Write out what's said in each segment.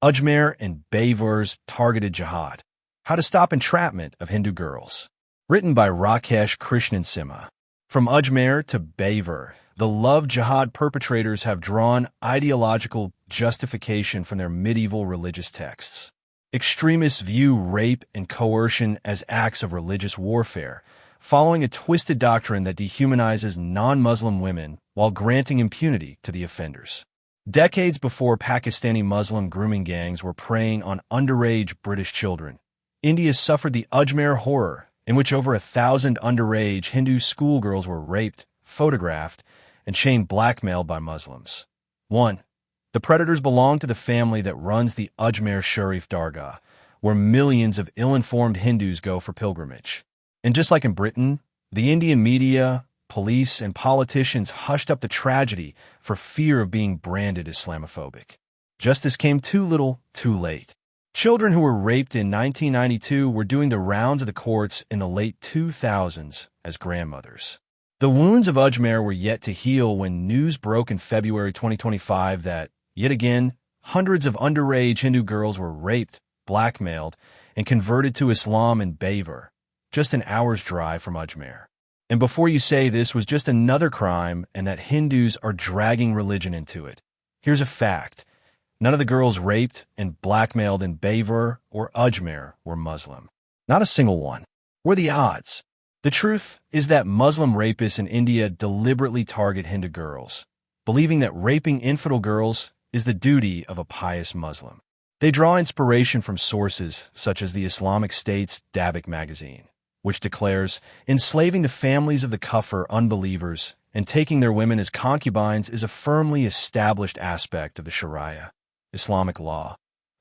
Ajmer and Beawar's Targeted Jihad. How to Stop Entrapment of Hindu Girls. Written by Rakesh Krishnan Simha. From Ajmer to Beawar, the Love Jihad perpetrators have drawn ideological justification from their medieval religious texts. Extremists view rape and coercion as acts of religious warfare, following a twisted doctrine that dehumanizes non-Muslim women while granting impunity to the offenders. Decades before Pakistani Muslim grooming gangs were preying on underage British children, India suffered the Ajmer horror, in which over 1,000 underage Hindu schoolgirls were raped, photographed, and chain blackmailed by Muslims. 1. The predators belong to the family that runs the Ajmer Sharif Dargah, where millions of ill-informed Hindus go for pilgrimage. And just like in Britain, the Indian media, police, and politicians hushed up the tragedy for fear of being branded Islamophobic. Justice came too little, too late. Children who were raped in 1992 were doing the rounds of the courts in the late 2000s as grandmothers. The wounds of Ajmer were yet to heal when news broke in February 2025 that, yet again, hundreds of underage Hindu girls were raped, blackmailed, and converted to Islam in Beawar, just an hour's drive from Ajmer. And before you say this was just another crime and that Hindus are dragging religion into it, here's a fact. None of the girls raped and blackmailed in Beawar or Ajmer were Muslim. Not a single one. What are the odds? The truth is that Muslim rapists in India deliberately target Hindu girls, believing that raping infidel girls is the duty of a pious Muslim. They draw inspiration from sources such as the Islamic State's Dabak magazine, which declares enslaving the families of the Kufr unbelievers and taking their women as concubines is a firmly established aspect of the Sharia, Islamic law,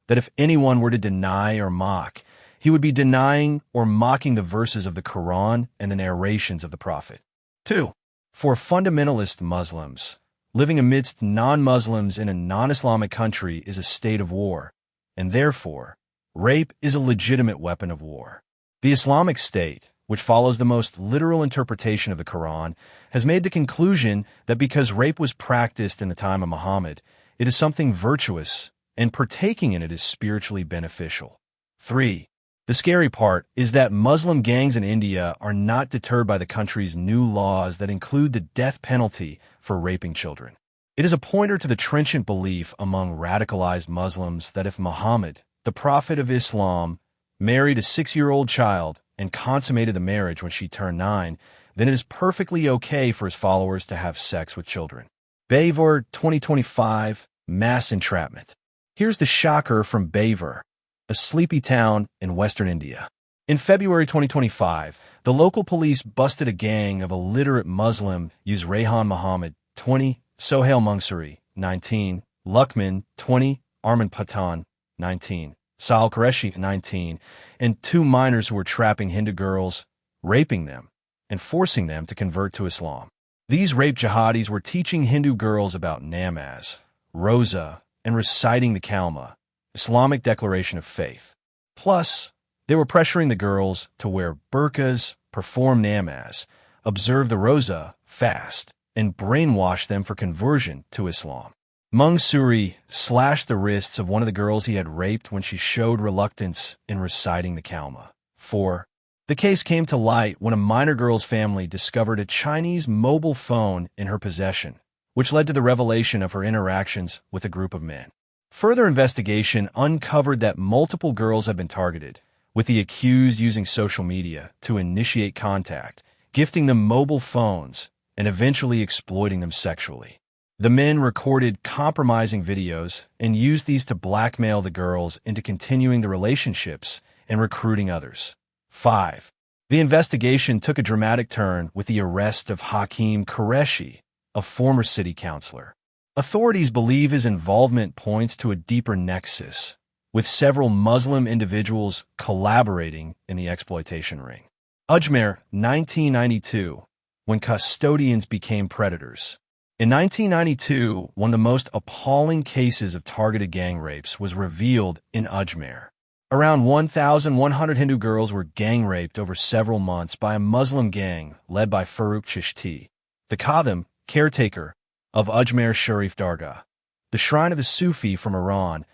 that if anyone were to deny or mock, he would be denying or mocking the verses of the Quran and the narrations of the Prophet. 2. For fundamentalist Muslims, living amidst non-Muslims in a non-Islamic country is a state of war, and therefore, rape is a legitimate weapon of war. The Islamic State, which follows the most literal interpretation of the Quran, has made the conclusion that because rape was practiced in the time of Muhammad, it is something virtuous, and partaking in it is spiritually beneficial. 3. The scary part is that Muslim gangs in India are not deterred by the country's new laws that include the death penalty for raping children. It is a pointer to the trenchant belief among radicalized Muslims that if Muhammad, the prophet of Islam, married a 6-year-old child and consummated the marriage when she turned 9, then it is perfectly okay for his followers to have sex with children. Beawar 2025 Mass Entrapment. Here's the shocker from Beawar, a sleepy town in western India. In February 2025, the local police busted a gang of illiterate Muslim use Rayhan Muhammad, 20, Sohail Munsuri, 19, Luqman, 20, Arman Patan, 19, Sal Qureshi, 19, and 2 minors who were trapping Hindu girls, raping them, and forcing them to convert to Islam. These rape jihadis were teaching Hindu girls about namaz, roza, and reciting the Kalma, Islamic declaration of faith. Plus, they were pressuring the girls to wear burqas, perform namaz, observe the roza, fast, and brainwash them for conversion to Islam. Munsuri slashed the wrists of one of the girls he had raped when she showed reluctance in reciting the Kalma. 4. The case came to light when a minor girl's family discovered a Chinese mobile phone in her possession, which led to the revelation of her interactions with a group of men. Further investigation uncovered that multiple girls had been targeted, with the accused using social media to initiate contact, gifting them mobile phones, and eventually exploiting them sexually. The men recorded compromising videos and used these to blackmail the girls into continuing the relationships and recruiting others. 5. The investigation took a dramatic turn with the arrest of Hakim Qureshi, a former city councilor. Authorities believe his involvement points to a deeper nexus, with several Muslim individuals collaborating in the exploitation ring. Ajmer, 1992, when custodians became predators. In 1992, one of the most appalling cases of targeted gang rapes was revealed in Ajmer. Around 1,100 Hindu girls were gang raped over several months by a Muslim gang led by Farooq Chishti, the Khadim, caretaker of Ajmer Sharif Dargah, the shrine of the Sufi from Iran,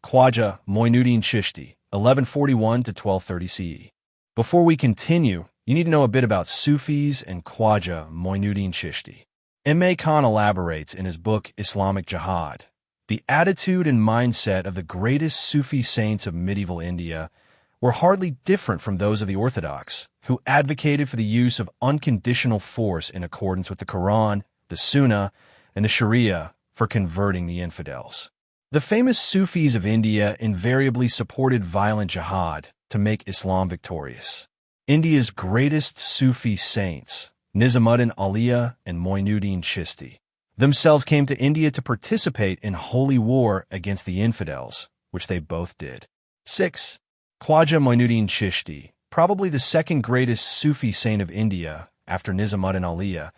Khwaja Moinuddin Chishti, 1141 to 1230 CE. Before we continue, you need to know a bit about Sufis and Khwaja Moinuddin Chishti. M.A. Khan elaborates in his book Islamic Jihad. The attitude and mindset of the greatest Sufi saints of medieval India were hardly different from those of the Orthodox, who advocated for the use of unconditional force in accordance with the Quran, the Sunnah, and the Sharia for converting the infidels. The famous Sufis of India invariably supported violent jihad to make Islam victorious. India's greatest Sufi saints, Nizamuddin Auliya and Moinuddin Chishti, themselves came to India to participate in holy war against the infidels, which they both did. 6. Khwaja Moinuddin Chishti, probably the second greatest Sufi saint of India after Nizamuddin Auliya,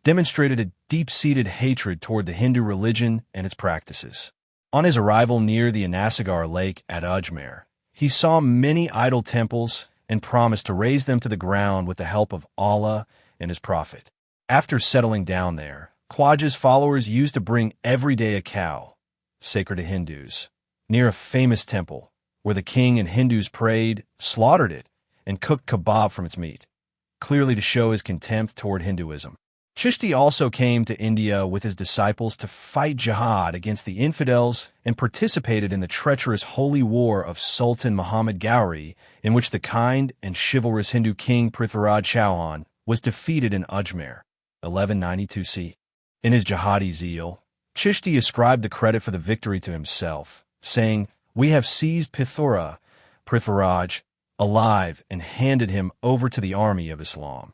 demonstrated a deep-seated hatred toward the Hindu religion and its practices. On his arrival near the Anasagar Lake at Ajmer, he saw many idol temples and promised to raze them to the ground with the help of Allah and his prophet. After settling down there, Khwaja's followers used to bring every day a cow, sacred to Hindus, near a famous temple, where the king and Hindus prayed, slaughtered it, and cooked kebab from its meat, clearly to show his contempt toward Hinduism. Chishti also came to India with his disciples to fight jihad against the infidels and participated in the treacherous holy war of Sultan Muhammad Ghori, in which the kind and chivalrous Hindu king Prithviraj Chauhan was defeated in Ajmer, 1192 C. In his jihadi zeal, Chishti ascribed the credit for the victory to himself, saying, "We have seized Prithviraj, alive and handed him over to the army of Islam."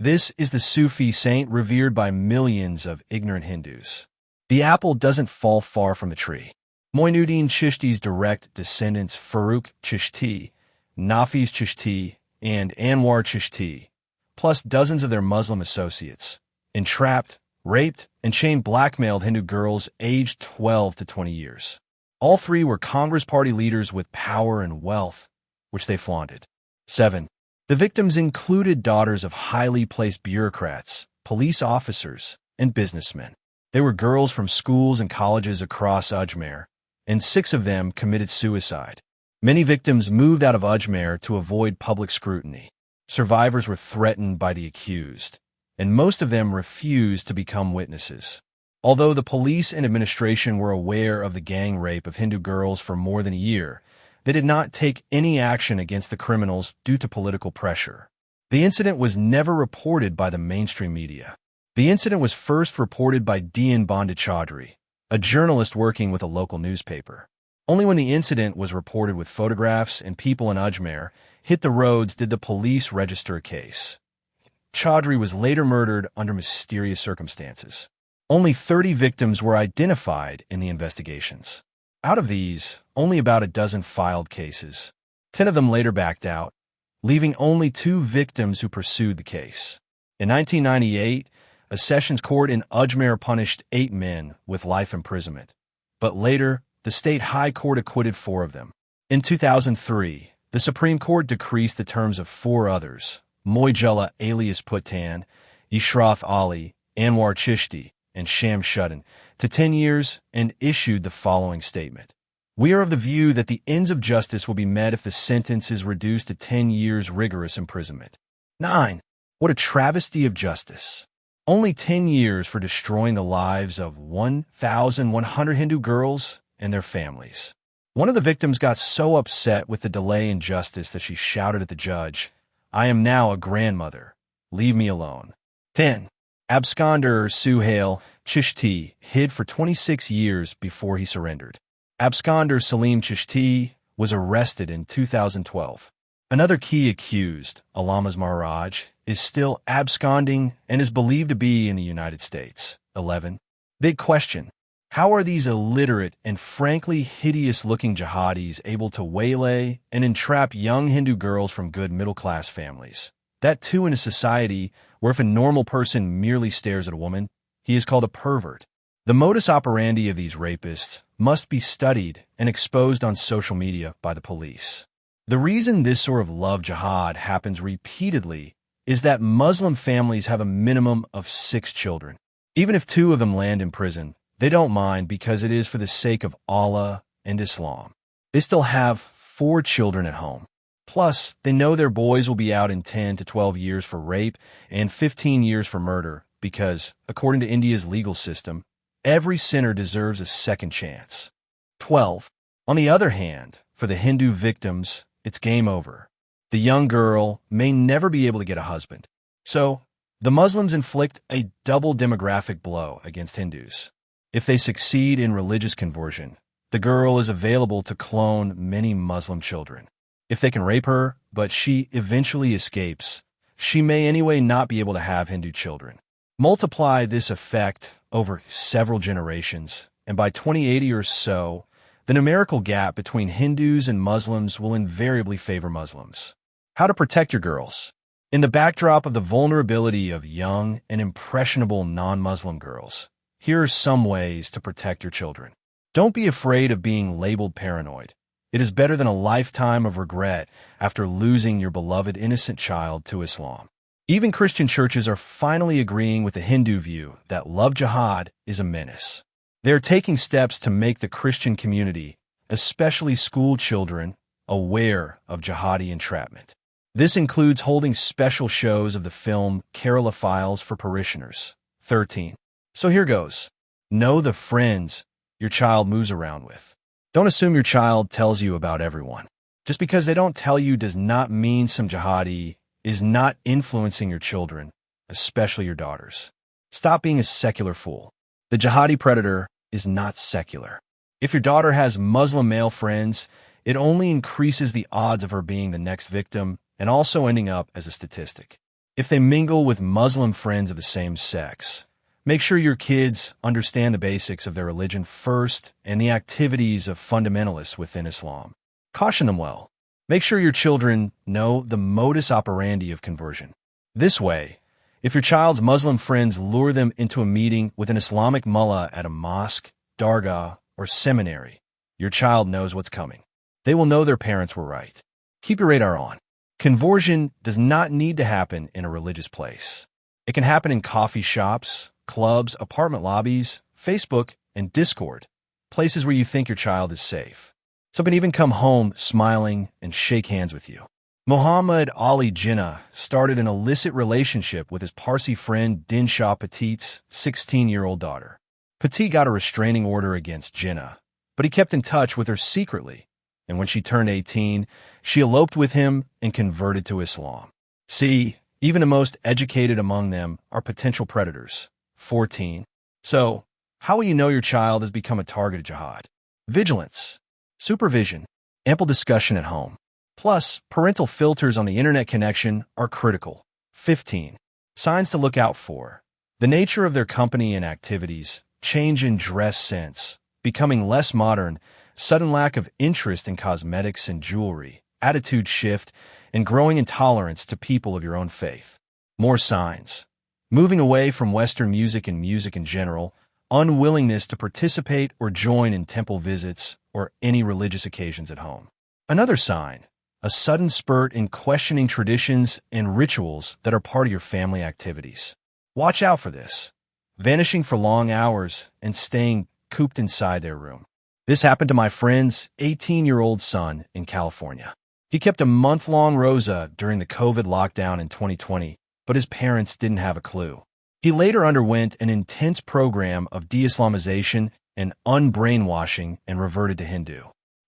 This is the Sufi saint revered by millions of ignorant Hindus. The apple doesn't fall far from the tree. Moinuddin Chishti's direct descendants Farooq Chishti, Nafiz Chishti, and Anwar Chishti, plus dozens of their Muslim associates, entrapped, raped, and chain blackmailed Hindu girls aged 12 to 20 years. All three were Congress Party leaders with power and wealth, which they flaunted. 7. The victims included daughters of highly placed bureaucrats, police officers, and businessmen. They were girls from schools and colleges across Ajmer, and 6 of them committed suicide. Many victims moved out of Ajmer to avoid public scrutiny. Survivors were threatened by the accused, and most of them refused to become witnesses. Although the police and administration were aware of the gang rape of Hindu girls for more than a year, they did not take any action against the criminals due to political pressure. The incident was never reported by the mainstream media. The incident was first reported by D.N. Chaudhary, a journalist working with a local newspaper. Only when the incident was reported with photographs and people in Ajmer hit the roads did the police register a case. Chaudhary was later murdered under mysterious circumstances. Only 30 victims were identified in the investigations. Out of these, only about a dozen filed cases. 10 of them later backed out, leaving only 2 victims who pursued the case. In 1998, a sessions court in Ajmer punished 8 men with life imprisonment, but later, the state high court acquitted 4 of them. In 2003, the Supreme Court decreased the terms of 4 others, Moijullah alias Puttan, Ishrath Ali, Anwar Chishti, and Sham Shuddin, to 10 years and issued the following statement. We are of the view that the ends of justice will be met if the sentence is reduced to 10 years rigorous imprisonment. 9. What a travesty of justice. Only 10 years for destroying the lives of 1,100 Hindu girls and their families. One of the victims got so upset with the delay in justice that she shouted at the judge, "I am now a grandmother. Leave me alone." 10. Absconder Suhail Chishti hid for 26 years before he surrendered. Absconder Salim Chishti was arrested in 2012. Another key accused, Alamas Maharaj, is still absconding and is believed to be in the United States. 11. Big question. How are these illiterate and frankly hideous-looking jihadis able to waylay and entrap young Hindu girls from good middle-class families? That too in a society where if a normal person merely stares at a woman, he is called a pervert. The modus operandi of these rapists must be studied and exposed on social media by the police. The reason this sort of love jihad happens repeatedly is that Muslim families have a minimum of 6 children. Even if 2 of them land in prison, they don't mind because it is for the sake of Allah and Islam. They still have 4 children at home. Plus, they know their boys will be out in 10 to 12 years for rape and 15 years for murder because, according to India's legal system, every sinner deserves a second chance. 12. On the other hand, for the Hindu victims, it's game over. The young girl may never be able to get a husband. So, the Muslims inflict a double demographic blow against Hindus. If they succeed in religious conversion, the girl is available to clone many Muslim children. If they can rape her, but she eventually escapes, she may anyway not be able to have Hindu children. Multiply this effect over several generations, and by 2080 or so, the numerical gap between Hindus and Muslims will invariably favor Muslims. How to protect your girls. In the backdrop of the vulnerability of young and impressionable non-Muslim girls, here are some ways to protect your children. Don't be afraid of being labeled paranoid. It is better than a lifetime of regret after losing your beloved innocent child to Islam. Even Christian churches are finally agreeing with the Hindu view that Love Jihad is a menace. They are taking steps to make the Christian community, especially school children, aware of jihadi entrapment. This includes holding special shows of the film Kerala Files for parishioners. 13. So here goes. Know the friends your child moves around with. Don't assume your child tells you about everyone. Just because they don't tell you does not mean some jihadi is not influencing your children, especially your daughters. Stop being a secular fool. The jihadi predator is not secular. If your daughter has Muslim male friends, it only increases the odds of her being the next victim and also ending up as a statistic. If they mingle with Muslim friends of the same sex, make sure your kids understand the basics of their religion first and the activities of fundamentalists within Islam. Caution them well. Make sure your children know the modus operandi of conversion. This way, if your child's Muslim friends lure them into a meeting with an Islamic mullah at a mosque, dargah, or seminary, your child knows what's coming. They will know their parents were right. Keep your radar on. Conversion does not need to happen in a religious place. It can happen in coffee shops, clubs, apartment lobbies, Facebook, and Discord, places where you think your child is safe. Some can even come home smiling and shake hands with you. Muhammad Ali Jinnah started an illicit relationship with his Parsi friend Dinshaw Petit's 16-year-old daughter. Petit got a restraining order against Jinnah, but he kept in touch with her secretly, and when she turned 18, she eloped with him and converted to Islam. See, even the most educated among them are potential predators. 14. So, how will you know your child has become a target of jihad? Vigilance, supervision, ample discussion at home, plus parental filters on the internet connection are critical. 15. Signs to look out for. The nature of their company and activities, change in dress sense, becoming less modern, sudden lack of interest in cosmetics and jewelry, attitude shift, and growing intolerance to people of your own faith. More signs. Moving away from Western music and music in general, unwillingness to participate or join in temple visits or any religious occasions at home. Another sign, a sudden spurt in questioning traditions and rituals that are part of your family activities. Watch out for this. Vanishing for long hours and staying cooped inside their room. This happened to my friend's 18-year-old son in California. He kept a month-long rosa during the COVID lockdown in 2020, but his parents didn't have a clue. He later underwent an intense program of de-Islamization and unbrainwashing and reverted to Hindu.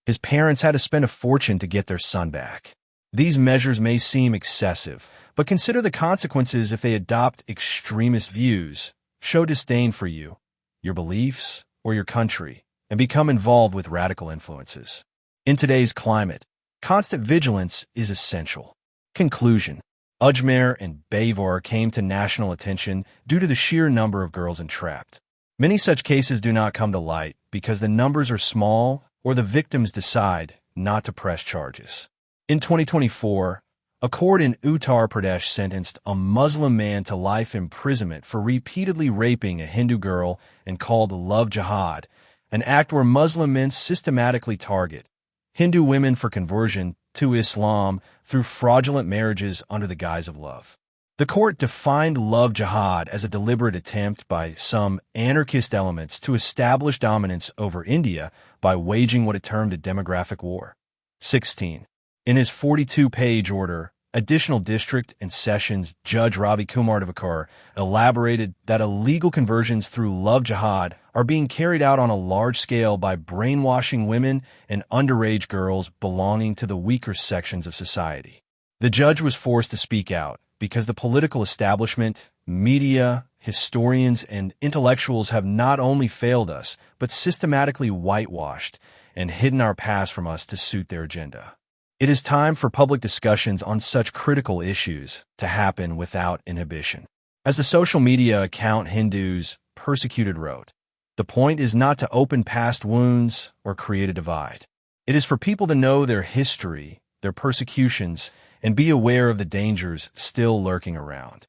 His parents had to spend a fortune to get their son back. These measures may seem excessive, but consider the consequences if they adopt extremist views, show disdain for you, your beliefs, or your country, and become involved with radical influences. In today's climate, constant vigilance is essential. Conclusion. Ajmer and Beawar came to national attention due to the sheer number of girls entrapped. Many such cases do not come to light because the numbers are small or the victims decide not to press charges. In 2024, a court in Uttar Pradesh sentenced a Muslim man to life imprisonment for repeatedly raping a Hindu girl and called Love Jihad, an act where Muslim men systematically target Hindu women for conversion to Islam through fraudulent marriages under the guise of love. The court defined Love Jihad as a deliberate attempt by some anarchist elements to establish dominance over India by waging what it termed a demographic war. 16. In his 42-page order, Additional District and Sessions Judge Ravi Kumar Devakar elaborated that illegal conversions through Love Jihad are being carried out on a large scale by brainwashing women and underage girls belonging to the weaker sections of society. The judge was forced to speak out because the political establishment, media, historians, and intellectuals have not only failed us, but systematically whitewashed and hidden our past from us to suit their agenda. It is time for public discussions on such critical issues to happen without inhibition. As the social media account Hindus Persecuted wrote, the point is not to open past wounds or create a divide. It is for people to know their history, their persecutions, and be aware of the dangers still lurking around.